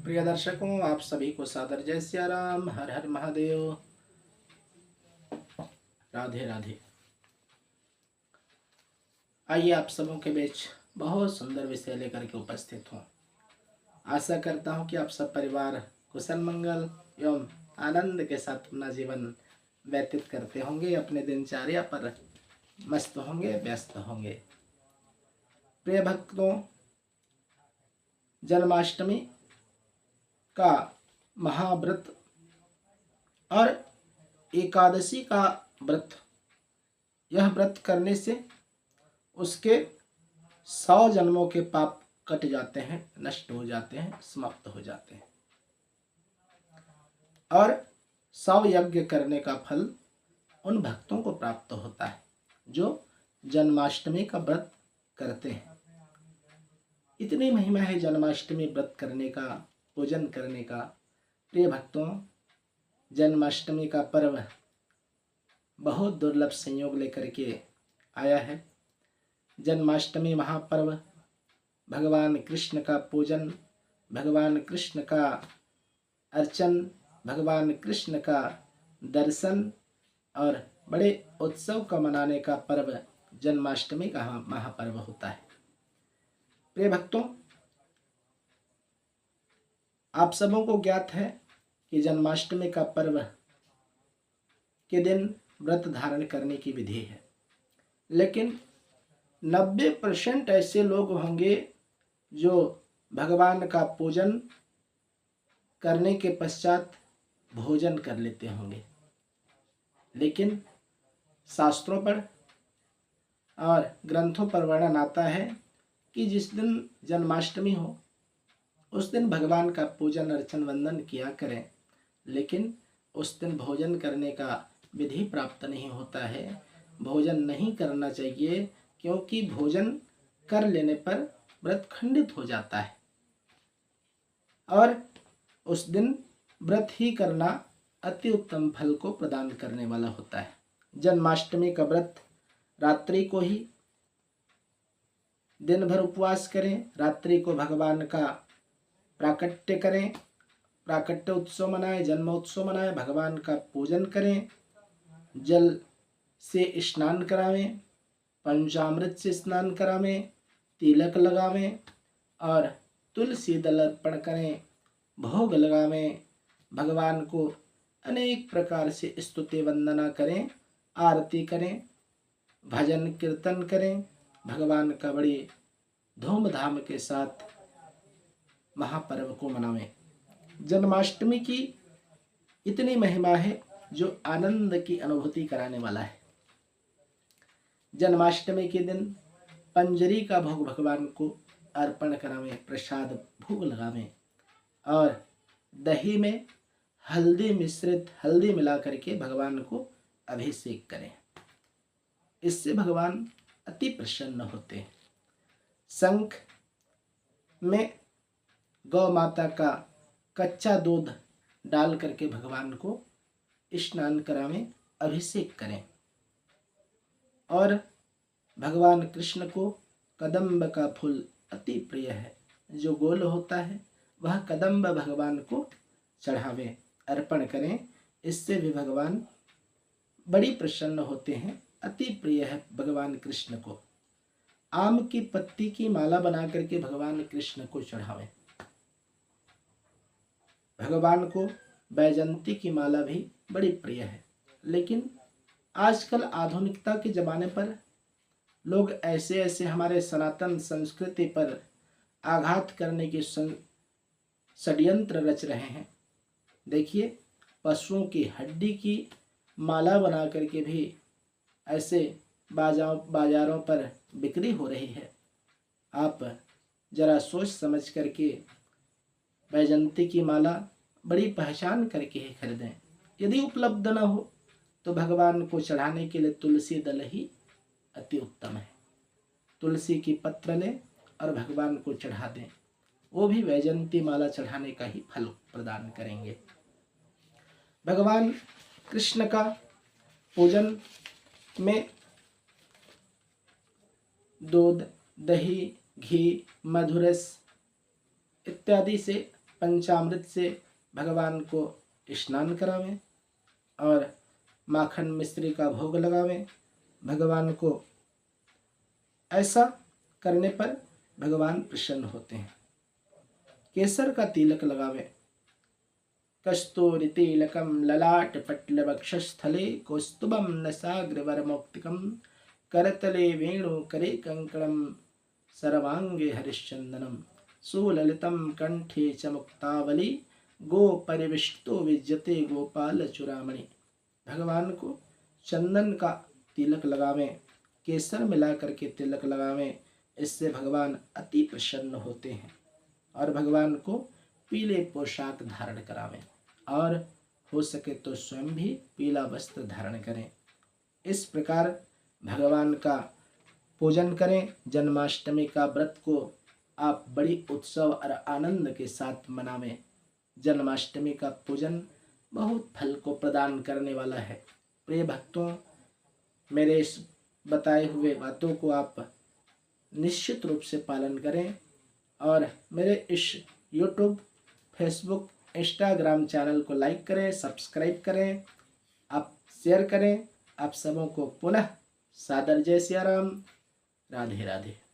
प्रिय दर्शकों, आप सभी को सादर जय सिया राम। हर हर महादेव। राधे राधे। आइए आप सबों के बीच बहुत सुंदर विषय लेकर के उपस्थित हूँ। आशा करता हूँ कि आप सब परिवार कुशल मंगल एवं आनंद के साथ अपना जीवन व्यतीत करते होंगे, अपने दिनचर्या पर मस्त होंगे, व्यस्त होंगे। प्रिय भक्तों, जन्माष्टमी का महाव्रत और एकादशी का व्रत, यह व्रत करने से उसके 100 जन्मों के पाप कट जाते हैं, नष्ट हो जाते हैं, समाप्त हो जाते हैं और 100 यज्ञ करने का फल उन भक्तों को प्राप्त होता है जो जन्माष्टमी का व्रत करते हैं। इतनी महिमा है जन्माष्टमी व्रत करने का, पूजन करने का। प्रिय भक्तों, जन्माष्टमी का पर्व बहुत दुर्लभ संयोग लेकर के आया है। जन्माष्टमी महापर्व भगवान कृष्ण का पूजन, भगवान कृष्ण का अर्चन, भगवान कृष्ण का दर्शन और बड़े उत्सव का मनाने का पर्व जन्माष्टमी का महापर्व होता है। प्रिय भक्तों, आप सबों को ज्ञात है कि जन्माष्टमी का पर्व के दिन व्रत धारण करने की विधि है, लेकिन 90% ऐसे लोग होंगे जो भगवान का पूजन करने के पश्चात भोजन कर लेते होंगे, लेकिन शास्त्रों पर और ग्रंथों पर वर्णन आता है कि जिस दिन जन्माष्टमी हो उस दिन भगवान का पूजन अर्चन वंदन किया करें, लेकिन उस दिन भोजन करने का विधि प्राप्त नहीं होता है। भोजन नहीं करना चाहिए, क्योंकि भोजन कर लेने पर व्रत खंडित हो जाता है और उस दिन व्रत ही करना अति उत्तम फल को प्रदान करने वाला होता है। जन्माष्टमी का व्रत रात्रि को ही, दिन भर उपवास करें, रात्रि को भगवान का प्राकट्य करें, प्राकट्य उत्सव मनाएं, जन्म उत्सव मनाएं, भगवान का पूजन करें, जल से स्नान करावें, पंचामृत से स्नान करावें, तिलक लगावें और तुलसी दल अर्पण करें, भोग लगावें, भगवान को अनेक प्रकार से स्तुति वंदना करें, आरती करें, भजन कीर्तन करें, भगवान का बड़ी धूमधाम के साथ महापर्व को मनावें। जन्माष्टमी की इतनी महिमा है जो आनंद की अनुभूति कराने वाला है। जन्माष्टमी के दिन पंजरी का भोग भगवान को अर्पण करावें, प्रसाद भोग लगावें और दही में हल्दी मिश्रित हल्दी मिला करके भगवान को अभिषेक करें। इससे भगवान अति प्रसन्न होते हैं। शंख में गौ माता का कच्चा दूध डाल करके भगवान को स्नान करावें, अभिषेक करें और भगवान कृष्ण को कदम्ब का फूल अति प्रिय है, जो गोल होता है वह कदम्ब भगवान को चढ़ावें, अर्पण करें। इससे भी भगवान बड़ी प्रसन्न होते हैं, अति प्रिय है भगवान कृष्ण को। आम की पत्ती की माला बना करके भगवान कृष्ण को चढ़ावें। भगवान को बैजंती की माला भी बड़ी प्रिय है, लेकिन आजकल आधुनिकता के ज़माने पर लोग ऐसे ऐसे हमारे सनातन संस्कृति पर आघात करने के षड्यंत्र रच रहे हैं। देखिए, पशुओं की हड्डी की माला बना करके भी ऐसे बाजारों पर बिक्री हो रही है। आप जरा सोच समझ करके बैजंती की माला बड़ी पहचान करके ही खरीदें। यदि उपलब्ध न हो तो भगवान को चढ़ाने के लिए तुलसी दल ही अति उत्तम है। तुलसी की पत्र लें और भगवान को चढ़ा दें, वो भी वैजंती माला चढ़ाने का ही फल प्रदान करेंगे। भगवान कृष्ण का पूजन में दूध, दही, घी, मधुरस इत्यादि से पंचामृत से भगवान को स्नान करावें और माखन मिश्री का भोग लगावें। भगवान को ऐसा करने पर भगवान प्रसन्न होते हैं। केसर का तिलक लगावें। कस्तूरि तिलकम ललाट पट्ल वक्षस्थले कौस्तुभम नसाग्रवरमौक्तिकम करतले वेणु करे कंकणम सर्वांगे हरिश्चंदनम सुललितम कंठे च मुक्तावली गो परिविष्टो विज्यते गोपाल चूड़ामणि। भगवान को चंदन का तिलक लगावें, केसर मिला करके तिलक लगावें। इससे भगवान अति प्रसन्न होते हैं। और भगवान को पीले पोशाक धारण करावें और हो सके तो स्वयं भी पीला वस्त्र धारण करें। इस प्रकार भगवान का पूजन करें। जन्माष्टमी का व्रत को आप बड़ी उत्सव और आनंद के साथ मनावें। जन्माष्टमी का पूजन बहुत फल को प्रदान करने वाला है। प्रिय भक्तों, मेरे इस बताए हुए बातों को आप निश्चित रूप से पालन करें और मेरे इस YouTube, Facebook, Instagram चैनल को लाइक करें, सब्सक्राइब करें, आप शेयर करें। आप सबों को पुनः सादर जय सिया राम। राधे राधे।